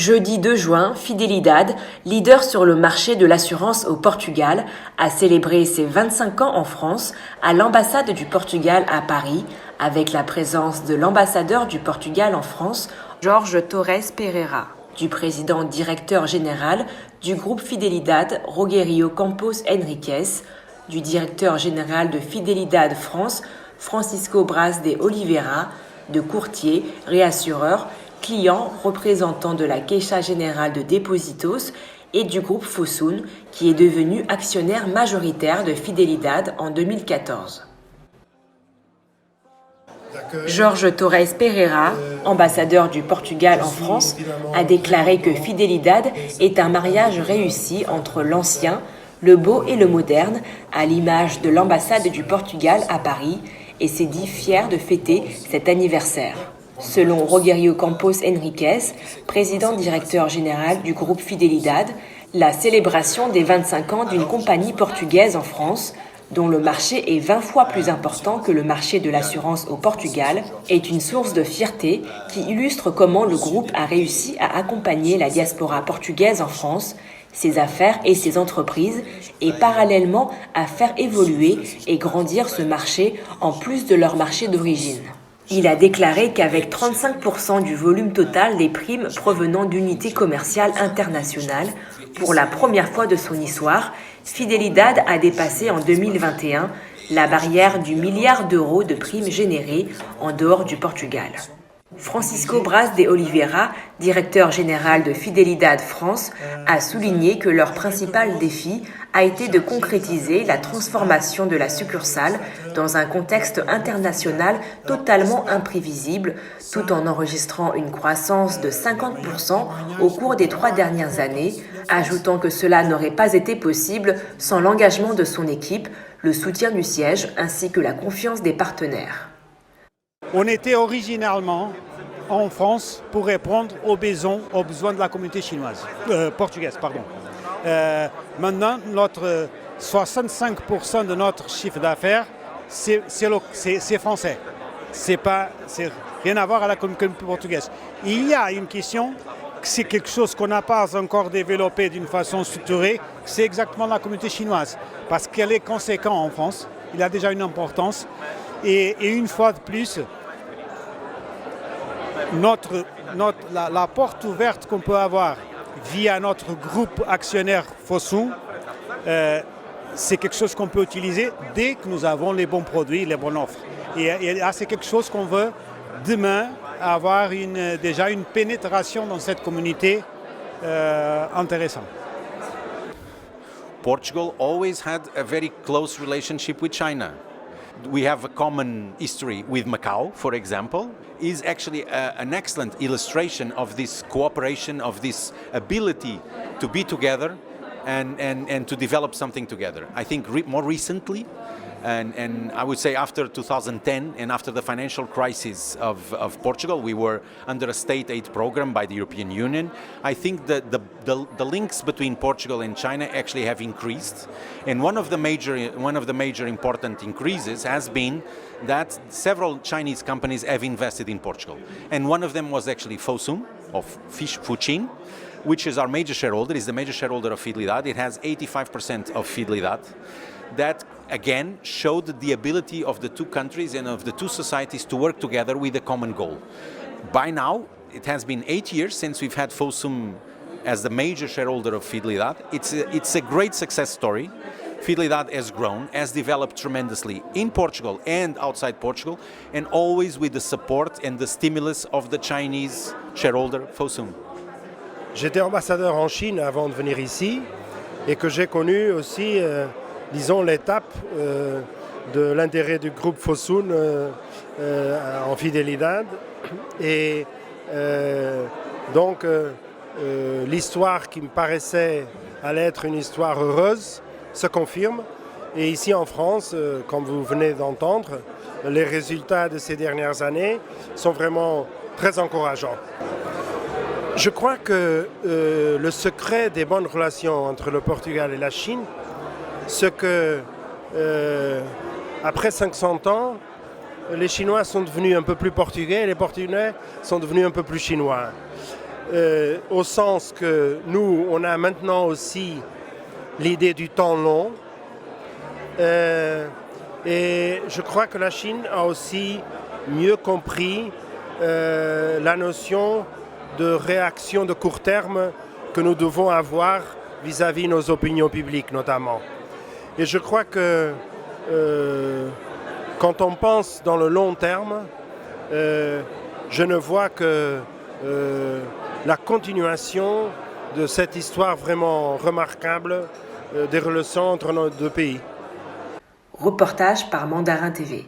Jeudi 2 juin, Fidelidade, leader sur le marché de l'assurance au Portugal, a célébré ses 25 ans en France à l'ambassade du Portugal à Paris, avec la présence de l'ambassadeur du Portugal en France, Jorge Torres Pereira, du président directeur général du groupe Fidelidade, Rogério Campos Henriques, du directeur général de Fidelidade France, Francisco Braz de Oliveira, de courtiers, réassureurs, clients, représentants de la Caixa Générale de Depósitos et du groupe Fosun, qui est devenu actionnaire majoritaire de Fidelidade en 2014. Jorge Torres Pereira, ambassadeur du Portugal en France, a déclaré que Fidelidade est un mariage réussi entre l'ancien, le beau et le moderne, à l'image de l'ambassade du Portugal à Paris, et s'est dit fier de fêter cet anniversaire. Selon Rogério Campos Henriques, président directeur général du groupe Fidelidade, la célébration des 25 ans d'une compagnie portugaise en France, dont le marché est 20 fois plus important que le marché de l'assurance au Portugal, est une source de fierté qui illustre comment le groupe a réussi à accompagner la diaspora portugaise en France, ses affaires et ses entreprises, et parallèlement à faire évoluer et grandir ce marché en plus de leur marché d'origine. Il a déclaré qu'avec 35% du volume total des primes provenant d'unités commerciales internationales, pour la première fois de son histoire, Fidelidade a dépassé en 2021 la barrière du milliard d'euros de primes générées en dehors du Portugal. Francisco Braz de Oliveira, directeur général de Fidelidade France, a souligné que leur principal défi a été de concrétiser la transformation de la succursale dans un contexte international totalement imprévisible, tout en enregistrant une croissance de 50% au cours des 3 dernières années, ajoutant que cela n'aurait pas été possible sans l'engagement de son équipe, le soutien du siège ainsi que la confiance des partenaires. On était originalement en France pour répondre aux besoins de la communauté portugaise. Maintenant, 65% de notre chiffre d'affaires, c'est français. C'est rien à voir avec la communauté portugaise. Il y a une question, c'est quelque chose qu'on n'a pas encore développé d'une façon structurée, c'est exactement la communauté chinoise. Parce qu'elle est conséquente en France, il a déjà une importance. Et une fois de plus, la porte ouverte qu'on peut avoir via notre groupe actionnaire Fosun, c'est quelque chose qu'on peut utiliser dès que nous avons les bons produits, les bonnes offres. Et là, c'est quelque chose qu'on veut demain avoir déjà une pénétration dans cette communauté intéressante. Portugal always had a very close relationship with China. We have a common history with Macau, for example, is actually an excellent illustration of this cooperation, of this ability to be together and to develop something together. I think more recently, and I would say after 2010 and after the financial crisis of Portugal, we were under a state aid program by the European Union. I think that the links between Portugal and China actually have increased, and one of the major important increases has been that several Chinese companies have invested in Portugal, and one of them was actually Fosun of Fuchin, which is our major shareholder, is the major shareholder of Fidelidade. It has 85% of Fidelidade. That again showed the ability of the two countries and of the two societies to work together with a common goal. By now, it has been 8 years since we've had Fosun as the major shareholder of Fidelidade. It's a great success story. Fidelidade has grown, has developed tremendously in Portugal and outside Portugal, and always with the support and the stimulus of the Chinese shareholder Fosun. J'étais ambassadeur en Chine avant de venir ici et que j'ai connu aussi, disons, l'étape de l'intérêt du groupe Fosun en Fidelidade. Et donc, l'histoire qui me paraissait aller être une histoire heureuse se confirme. Et ici en France, comme vous venez d'entendre, les résultats de ces dernières années sont vraiment très encourageants. Je crois que le secret des bonnes relations entre le Portugal et la Chine, c'est que après 500 ans, les Chinois sont devenus un peu plus portugais et les Portugais sont devenus un peu plus chinois. au sens que nous, on a maintenant aussi l'idée du temps long. Et je crois que la Chine a aussi mieux compris la notion de réaction de court terme que nous devons avoir vis-à-vis de nos opinions publiques notamment. Et je crois que quand on pense dans le long terme, je ne vois que la continuation de cette histoire vraiment remarquable des relations entre nos deux pays. Reportage par Mandarin TV.